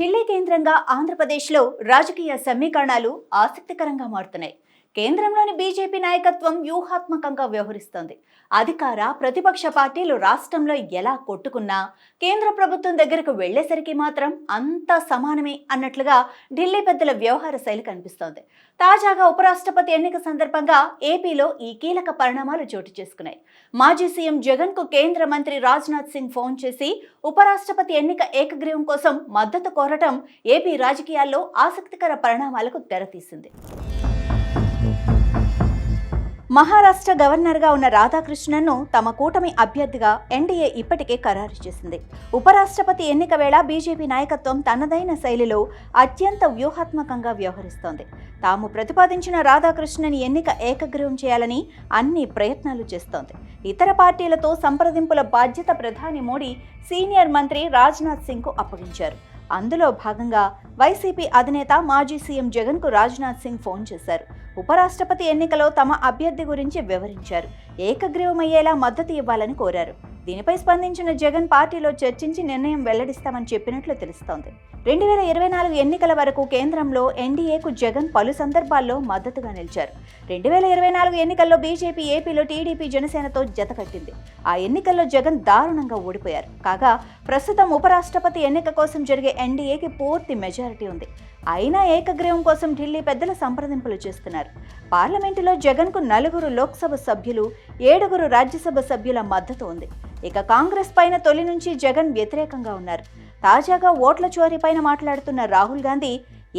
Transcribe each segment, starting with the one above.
ఢిల్లీ కేంద్రంగా ఆంధ్రప్రదేశ్లో రాజకీయ సమీకరణాలు ఆసక్తికరంగా మారుతున్నాయి. కేంద్రంలోని బీజేపీ నాయకత్వం వ్యూహాత్మకంగా వ్యవహరిస్తోంది. అధికార ప్రతిపక్ష పార్టీలు రాష్ట్రంలో ఎలా కొట్టుకున్నా కేంద్ర ప్రభుత్వం దగ్గరకు వెళ్లేసరికి మాత్రం అంతా సమానమే అన్నట్లుగా ఢిల్లీ పెద్దల వ్యవహార శైలి కనిపిస్తోంది. తాజాగా ఉపరాష్ట్రపతి ఎన్నిక సందర్భంగా ఏపీలో ఈ కీలక పరిణామాలు చోటు చేసుకున్నాయి. మాజీ సీఎం జగన్ కు కేంద్ర మంత్రి రాజ్నాథ్ సింగ్ ఫోన్ చేసి ఉపరాష్ట్రపతి ఎన్నిక ఏకగ్రీవం కోసం మద్దతు కోరటం ఏపీ రాజకీయాల్లో ఆసక్తికర పరిణామాలకు తెరతీసింది. మహారాష్ట్ర గవర్నర్గా ఉన్న రాధాకృష్ణన్ను తమ కూటమి అభ్యర్థిగా ఎన్డీఏ ఇప్పటికే ఖరారు చేసింది. ఉపరాష్ట్రపతి ఎన్నిక వేళ బీజేపీ నాయకత్వం తనదైన శైలిలో అత్యంత వ్యూహాత్మకంగా వ్యవహరిస్తోంది. తాము ప్రతిపాదించిన రాధాకృష్ణన్ ఎన్నిక ఏకగ్రీవం చేయాలని అన్ని ప్రయత్నాలు చేస్తోంది. ఇతర పార్టీలతో సంప్రదింపుల బాధ్యత ప్రధాని మోడీ సీనియర్ మంత్రి రాజ్నాథ్ సింగ్కు అప్పగించారు. అందులో భాగంగా వైసీపీ అధినేత మాజీ సీఎం జగన్కు రాజ్నాథ్ సింగ్ ఫోన్ చేశారు. ఉపరాష్ట్రపతి ఎన్నికలో తమ అభ్యర్థి గురించి వివరించారు. ఏకగ్రీవమయ్యేలా మద్దతు ఇవ్వాలని కోరారు. దీనిపై స్పందించిన జగన్ పార్టీలో చర్చించి నిర్ణయం వెల్లడిస్తామని చెప్పినట్లు తెలుస్తోంది. 2024 ఎన్నికల వరకు కేంద్రంలో ఎన్డీఏకు జగన్ పలు సందర్భాల్లో మద్దతుగా నిలిచారు. 2024 ఎన్నికల్లో బీజేపీ ఏపీలో టీడీపీ జనసేనతో జతకట్టింది. ఆ ఎన్నికల్లో జగన్ దారుణంగా ఓడిపోయారు. కాగా ప్రస్తుతం ఉపరాష్ట్రపతి ఎన్నిక కోసం జరిగే ఎన్డీఏకి పూర్తి మెజారిటీ ఉంది. అయినా ఏకగ్రీవం కోసం ఢిల్లీ పెద్దల సంప్రదింపులు చేస్తున్నారు. పార్లమెంటులో జగన్కు 4 లోక్సభ సభ్యులు, 7 రాజ్యసభ సభ్యుల మద్దతు ఉంది. ఇక కాంగ్రెస్ పైన తొలి నుంచి జగన్ వ్యతిరేకంగా ఉన్నారు. తాజాగా ఓట్ల చోరీ పైన మాట్లాడుతున్న రాహుల్ గాంధీ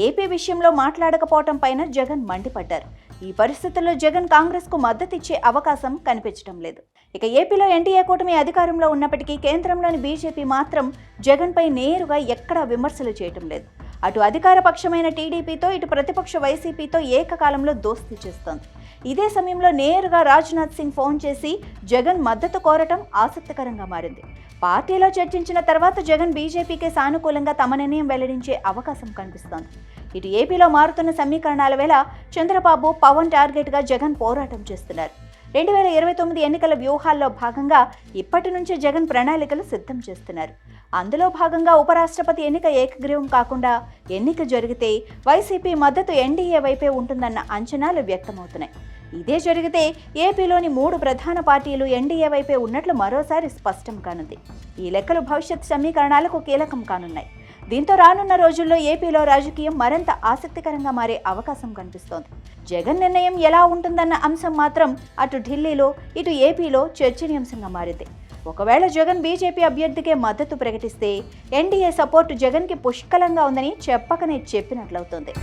ఏపీ విషయంలో మాట్లాడకపోవటం పైన జగన్ మండిపడ్డారు. ఈ పరిస్థితుల్లో జగన్ కాంగ్రెస్ కు మద్దతు ఇచ్చే అవకాశం కనిపించడం లేదు. ఇక ఏపీలో ఎన్డీఏ కూటమి అధికారంలో ఉన్నప్పటికీ కేంద్రంలోని బీజేపీ మాత్రం జగన్ పై నేరుగా ఎక్కడా విమర్శలు చేయటం లేదు. అటు అధికార పక్షమైన టీడీపీతో, ఇటు ప్రతిపక్ష వైసీపీతో ఏకకాలంలో దోస్తీ చేస్తోంది. ఇదే సమయంలో నేరుగా రాజ్నాథ్ సింగ్ ఫోన్ చేసి జగన్ మద్దతు కోరటం ఆసక్తికరంగా మారింది. పార్టీలో చర్చించిన తర్వాత జగన్ బీజేపీకే సానుకూలంగా తమ నిర్ణయం వెల్లడించే అవకాశం కనిపిస్తోంది. ఇటు ఏపీలో మారుతున్న సమీకరణాల వేళ చంద్రబాబు, పవన్ టార్గెట్గా జగన్ పోరాటం చేస్తున్నారు. 2029 ఎన్నికల వ్యూహాల్లో భాగంగా ఇప్పటి నుంచే జగన్ ప్రణాళికలు సిద్ధం చేస్తున్నారు. అందులో భాగంగా ఉపరాష్ట్రపతి ఎన్నిక ఏకగ్రీవం కాకుండా ఎన్నిక జరిగితే వైసీపీ మద్దతు ఎన్డీఏ వైపే ఉంటుందన్న అంచనాలు వ్యక్తమవుతున్నాయి. ఇదే జరిగితే ఏపీలోని 3 ప్రధాన పార్టీలు ఎన్డీఏ వైపే ఉన్నట్లు మరోసారి స్పష్టం కానుంది. ఈ లెక్కలు భవిష్యత్ సమీకరణాలకు కీలకం కానున్నాయి. దీంతో రానున్న రోజుల్లో ఏపీలో రాజకీయం మరింత ఆసక్తికరంగా మారే అవకాశం కనిపిస్తోంది. జగన్ నిర్ణయం ఎలా ఉంటుందన్న అంశం మాత్రం అటు ఢిల్లీలో, ఇటు ఏపీలో చర్చనీయాంశంగా మారింది. ఒకవేళ జగన్ బీజేపీ అభ్యర్థికే మద్దతు ప్రకటిస్తే ఎన్డీఏ సపోర్టు జగన్కి పుష్కలంగా ఉందని చెప్పకనే చెప్పినట్లవుతోంది.